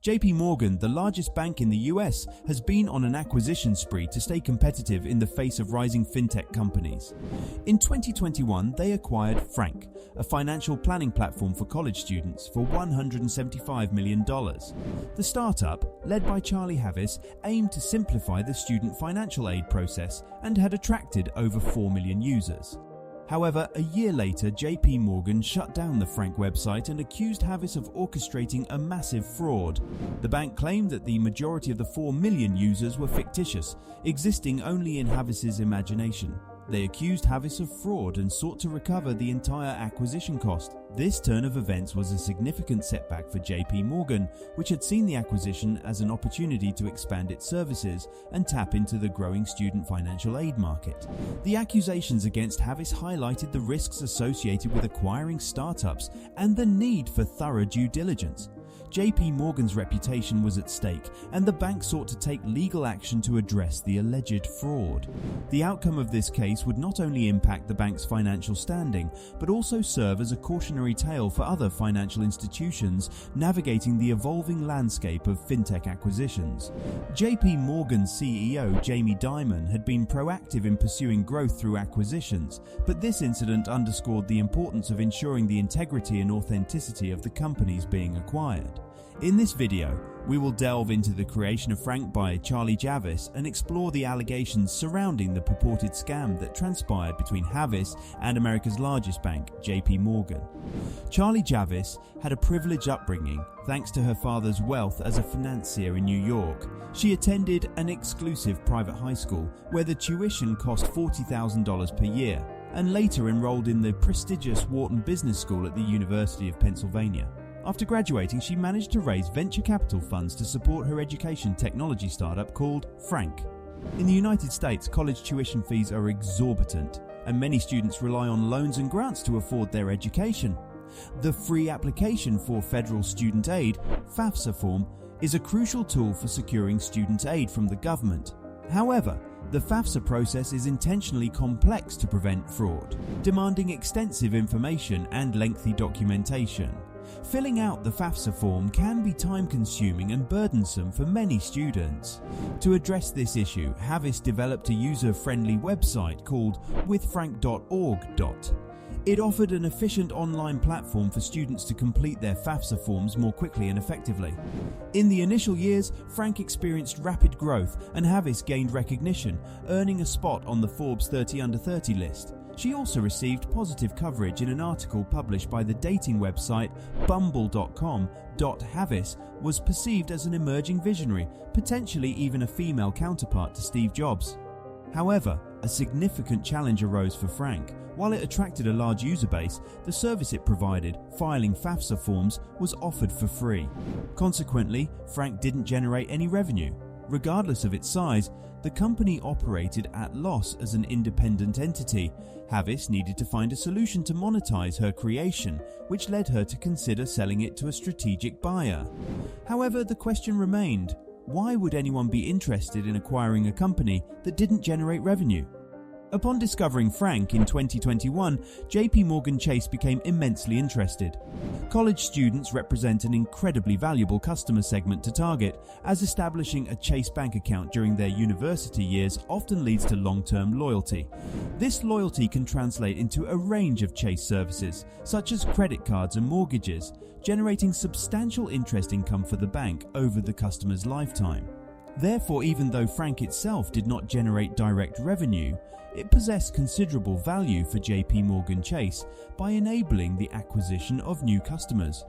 JPMorgan, the largest bank in the US, has been on an acquisition spree to stay competitive in the face of rising fintech companies. In 2021, they acquired Frank, a financial planning platform for college students, for $175 million. The startup, led by Charlie Javice, aimed to simplify the student financial aid process and had attracted over 4 million users. However, a year later, JPMorgan shut down the Frank website and accused Javice of orchestrating a massive fraud. The bank claimed that the majority of the 4 million users were fictitious, existing only in Javice's imagination. They accused Javice of fraud and sought to recover the entire acquisition cost. This turn of events was a significant setback for JPMorgan, which had seen the acquisition as an opportunity to expand its services and tap into the growing student financial aid market. The accusations against Javice highlighted the risks associated with acquiring startups and the need for thorough due diligence. JPMorgan's reputation was at stake, and the bank sought to take legal action to address the alleged fraud. The outcome of this case would not only impact the bank's financial standing, but also serve as a cautionary tale for other financial institutions navigating the evolving landscape of fintech acquisitions. JPMorgan's CEO, Jamie Dimon, had been proactive in pursuing growth through acquisitions, but this incident underscored the importance of ensuring the integrity and authenticity of the companies being acquired. In this video, we will delve into the creation of Frank by Charlie Javice and explore the allegations surrounding the purported scam that transpired between Javice and America's largest bank, JPMorgan. Charlie Javice had a privileged upbringing thanks to her father's wealth as a financier in New York. She attended an exclusive private high school where the tuition cost $40,000 per year, and later enrolled in the prestigious Wharton Business School at the University of Pennsylvania. After graduating, she managed to raise venture capital funds to support her education technology startup called Frank. In the United States, college tuition fees are exorbitant, and many students rely on loans and grants to afford their education. The free application for federal student aid, FAFSA form, is a crucial tool for securing student aid from the government. However, the FAFSA process is intentionally complex to prevent fraud, demanding extensive information and lengthy documentation. Filling out the FAFSA form can be time-consuming and burdensome for many students. To address this issue, Javice developed a user-friendly website called withfrank.org. It offered an efficient online platform for students to complete their FAFSA forms more quickly and effectively. In the initial years, Frank experienced rapid growth and Javice gained recognition, earning a spot on the Forbes 30 Under 30 list. She also received positive coverage in an article published by the dating website Bumble.com. Javice was perceived as an emerging visionary, potentially even a female counterpart to Steve Jobs. However, a significant challenge arose for Frank. While it attracted a large user base, the service it provided, filing FAFSA forms, was offered for free. Consequently, Frank didn't generate any revenue. Regardless of its size, the company operated at loss as an independent entity. Javice needed to find a solution to monetize her creation, which led her to consider selling it to a strategic buyer. However, the question remained: why would anyone be interested in acquiring a company that didn't generate revenue? Upon discovering Frank in 2021, JPMorgan Chase became immensely interested. College students represent an incredibly valuable customer segment to target, as establishing a Chase bank account during their university years often leads to long-term loyalty. This loyalty can translate into a range of Chase services, such as credit cards and mortgages, generating substantial interest income for the bank over the customer's lifetime. Therefore, even though Frank itself did not generate direct revenue, it possessed considerable value for JPMorgan Chase by enabling the acquisition of new customers.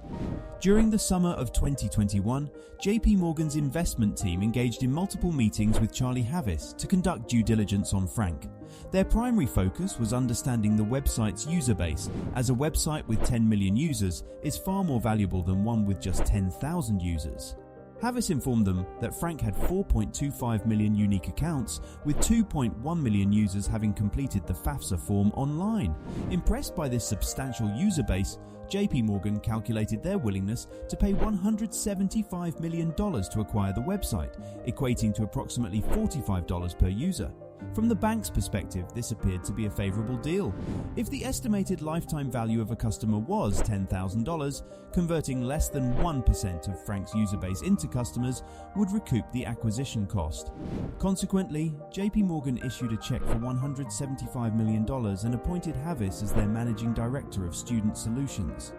During the summer of 2021, JPMorgan's investment team engaged in multiple meetings with Charlie Javice to conduct due diligence on Frank. Their primary focus was understanding the website's user base, as a website with 10 million users is far more valuable than one with just 10,000 users. Javice informed them that Frank had 4.25 million unique accounts, with 2.1 million users having completed the FAFSA form online. Impressed by this substantial user base, JPMorgan calculated their willingness to pay $175 million to acquire the website, equating to approximately $45 per user. From the bank's perspective, this appeared to be a favorable deal. If the estimated lifetime value of a customer was $10,000, converting less than 1% of Frank's user base into customers would recoup the acquisition cost. Consequently, JPMorgan issued a check for $175 million and appointed Javice as their managing director of student solutions.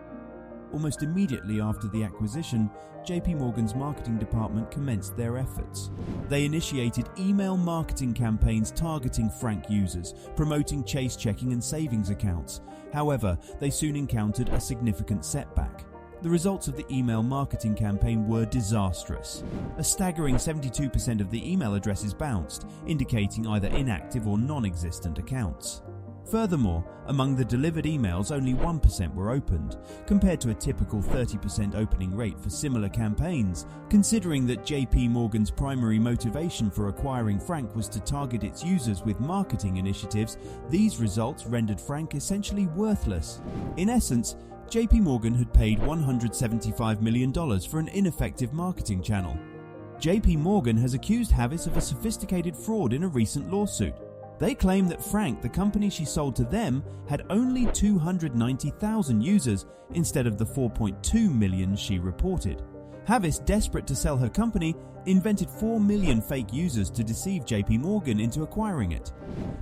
Almost immediately after the acquisition, JPMorgan's marketing department commenced their efforts. They initiated email marketing campaigns targeting Frank users, promoting Chase checking and savings accounts. However, they soon encountered a significant setback. The results of the email marketing campaign were disastrous. A staggering 72% of the email addresses bounced, indicating either inactive or non-existent accounts. Furthermore, among the delivered emails, only 1% were opened, compared to a typical 30% opening rate for similar campaigns. Considering that JPMorgan's primary motivation for acquiring Frank was to target its users with marketing initiatives, these results rendered Frank essentially worthless. In essence, JPMorgan had paid $175 million for an ineffective marketing channel. JPMorgan has accused Javice of a sophisticated fraud in a recent lawsuit. They claim that Frank, the company she sold to them, had only 290,000 users instead of the 4.2 million she reported. Javice, desperate to sell her company, invented 4 million fake users to deceive JPMorgan into acquiring it.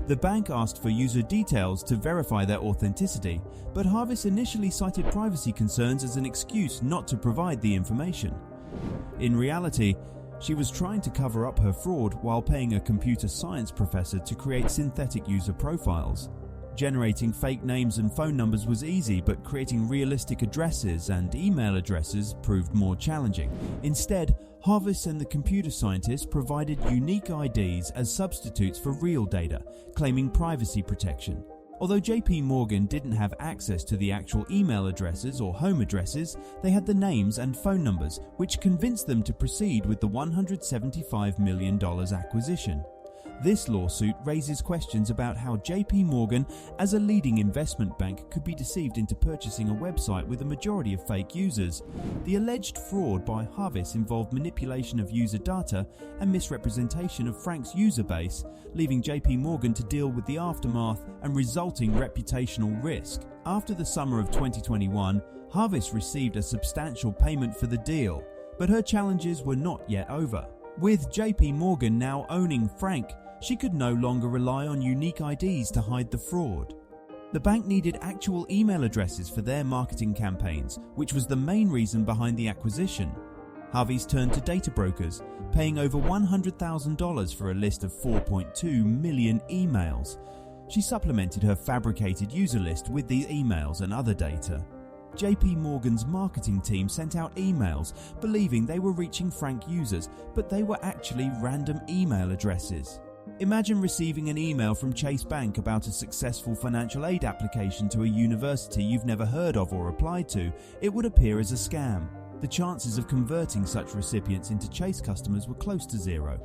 The bank asked for user details to verify their authenticity, but Javice initially cited privacy concerns as an excuse not to provide the information. In reality, she was trying to cover up her fraud while paying a computer science professor to create synthetic user profiles. Generating fake names and phone numbers was easy, but creating realistic addresses and email addresses proved more challenging. Instead, Javice and the computer scientist provided unique IDs as substitutes for real data, claiming privacy protection. Although JPMorgan didn't have access to the actual email addresses or home addresses, they had the names and phone numbers, which convinced them to proceed with the $175 million acquisition. This lawsuit raises questions about how JPMorgan, as a leading investment bank, could be deceived into purchasing a website with a majority of fake users. The alleged fraud by Javice involved manipulation of user data and misrepresentation of Frank's user base, leaving JPMorgan to deal with the aftermath and resulting reputational risk. After the summer of 2021, Javice received a substantial payment for the deal, but her challenges were not yet over. With JPMorgan now owning Frank, she could no longer rely on unique IDs to hide the fraud. The bank needed actual email addresses for their marketing campaigns, which was the main reason behind the acquisition. Javice turned to data brokers, paying over $100,000 for a list of 4.2 million emails. She supplemented her fabricated user list with these emails and other data. JPMorgan's marketing team sent out emails believing they were reaching Frank users, but they were actually random email addresses. Imagine receiving an email from Chase Bank about a successful financial aid application to a university you've never heard of or applied to. It would appear as a scam. The chances of converting such recipients into Chase customers were close to zero.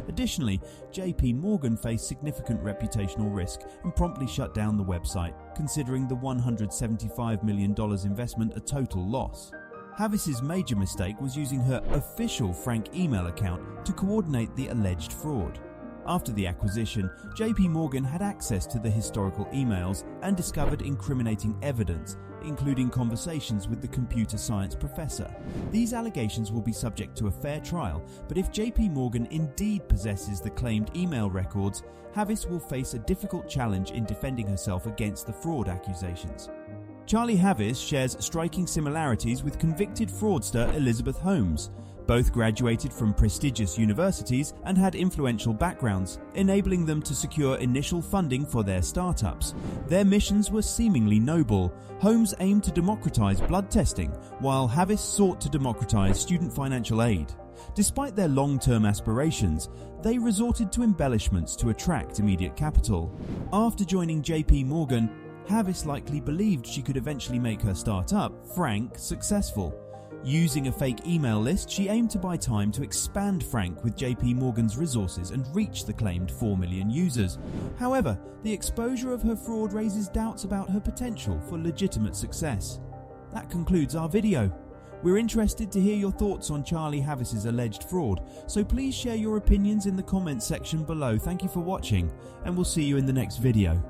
Additionally, JPMorgan faced significant reputational risk and promptly shut down the website, considering the $175 million investment a total loss. Javice's major mistake was using her official Frank email account to coordinate the alleged fraud. After the acquisition, JPMorgan had access to the historical emails and discovered incriminating evidence, including conversations with the computer science professor. These allegations will be subject to a fair trial, but if JPMorgan indeed possesses the claimed email records, Javice will face a difficult challenge in defending herself against the fraud accusations. Charlie Javice shares striking similarities with convicted fraudster Elizabeth Holmes. Both graduated from prestigious universities and had influential backgrounds, enabling them to secure initial funding for their startups. Their missions were seemingly noble. Holmes aimed to democratize blood testing, while Javice sought to democratize student financial aid. Despite their long-term aspirations, they resorted to embellishments to attract immediate capital. After joining JPMorgan, Javice likely believed she could eventually make her startup, Frank, successful. Using a fake email list, she aimed to buy time to expand Frank with JPMorgan's resources and reach the claimed 4 million users. However, the exposure of her fraud raises doubts about her potential for legitimate success. That concludes our video. We're interested to hear your thoughts on Charlie Javice's alleged fraud, so please share your opinions in the comments section below. Thank you for watching, and we'll see you in the next video.